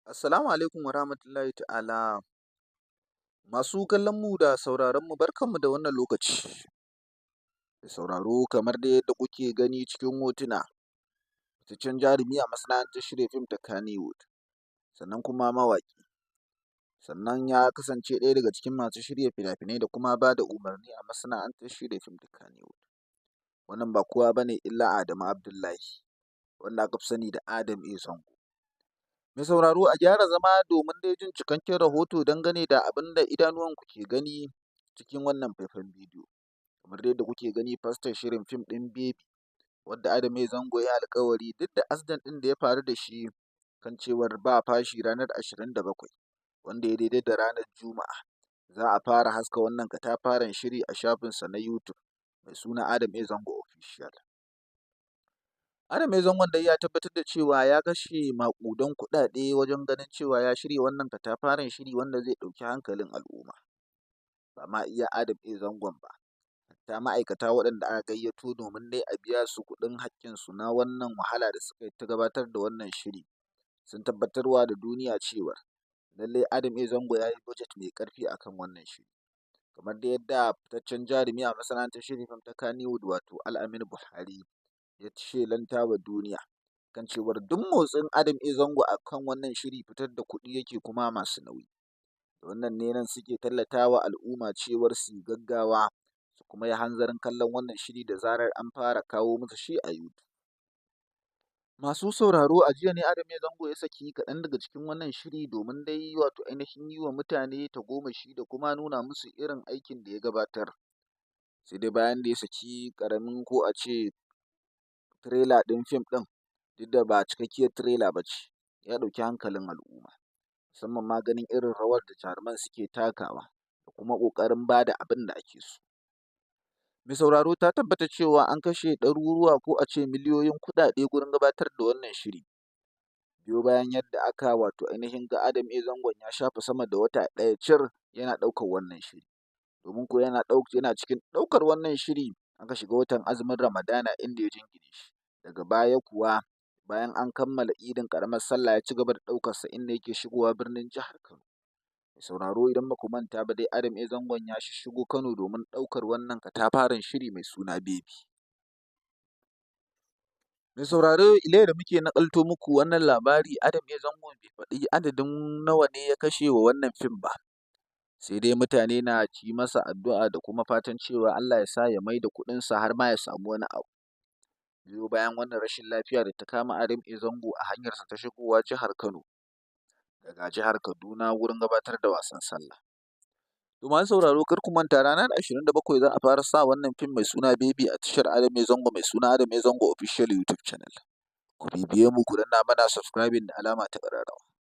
Assalamu alaikum wa rahmatullahi ta'ala. Masu kallon mu da sauraron mu barkanmu da wannan lokaci. Da sauraro kamar dai yadda kuke gani cikin hotuna, fitaccen jarumi a masana'antar shirya fim ta Kannywood, sannan kuma mawaƙi, sannan ya kasance ɗaya daga cikin masu shirya fina-finai da kuma ba da umarni a masana'antar shirya fim ta Kannywood. Wannan ba kowa ba ne illa Adamu Abdullahi, wanda aka fi sani da Adam A. Zango. Mai sauraro a gyara zama domin dai jin cikakken rahoto dangane da abin da idanuwanku ke gani cikin wannan faifan bidiyo. Kamar dai yadda kuke gani fastar shirin fim ɗin Baby, wadda Adam A. Zango ya yi alƙawari duk da asdan ɗin da ya faru da shi kan cewar ba fashi ranar 27, wanda ya daidai da ranar Juma'a. Za a fara haska wannan katafaren shiri a shafinsa na YouTube mai suna Adam A. Zango Official. Adam A. Zangon dai ya tabbatar da cewa ya kashe maƙudan kuɗaɗe wajen ganin cewa ya shirya wannan katafaren shiri wanda zai ɗauki hankalin al'umma. Ba ma iya Adam A. Zangon ba, hatta ma'aikata waɗanda aka gayyato domin dai a biya su kuɗin haƙƙinsu na wannan wahala da suka yi ta gabatar da wannan shiri, sun tabbatarwa da duniya cewar lallai Adam A. Zango ya yi budget mai ƙarfi a kan wannan shiri. Kamar dai yadda fitaccen jarumi a masana'antar shirya fim ta Kannywood wato Al-Amin Buhari ya shelanta wa duniya kan cewar duk motsin Adam A. Zango a kan wannan shiri fitar da kuɗi yake kuma masu nauyi. Da wannan ne nan suke tallata wa al'umma cewar su yi gaggawa su kuma yi hanzarin kallon wannan shiri da zarar an fara kawo musu shi a YouTube. Masu sauraro a jiya ne Adam A. Zango ya saki kaɗan daga cikin wannan shiri domin dai wato ainihin yi wa mutane tagomashi da kuma nuna musu irin aikin da ya gabatar. Sai dai bayan da ya saki ƙaramin ko a ce tirela ɗin fim ɗin, duk da ba cikakkiyar tirela ba ce, ya ɗauki hankalin al'umma, musamman ma ganin irin rawar da jaruman suke takawa da kuma ƙoƙarin ba da abin da ake so. Mai sauraro ta tabbata cewa an kashe ɗaruruwa ko a ce miliyoyin kuɗaɗe gurin gabatar da wannan shiri, biyo bayan yadda aka wato ainihin ga Adam A. Zangon ya shafe sama da wata ɗaya cir yana ɗaukar wannan shiri. Domin kuwa yana cikin ɗaukar wannan shiri aka shiga watan azumin Ramadana inda ya jingine shi. Daga baya kuwa bayan an kammala idin ƙaramar sallah ya ci gaba da ɗaukarsa inda yake shigowa birnin jihar Kano. Mai sauraro idan ba ku manta ba dai Adam A. Zangon ya shigo Kano domin ɗaukar wannan katafaren shiri mai suna Baby. Mai sauraro da muke naƙalto muku wannan labari Adam A. Zango bai faɗi adadin nawa ne ya kashe wa wannan fim ba. Sai dai mutane na ci masa addu'a da kuma fatan cewa Allah ya sa ya mai da kuɗinsa har ma ya samu wani abu. Biyo bayan wannan rashin lafiya da ta kama Adam A. Zango a hanyarsa ta shigowa jihar Kano daga jihar Kaduna wurin gabatar da wasan sallah. To masu sauraro kar ku manta ranar 27 za a fara sa wannan fim mai suna Baby a tashar Adam A. Zango mai suna Adam A. Zango Official YouTube channel. Ku bibiye mu ku danna mana subscribing da alama ta ƙararrawa.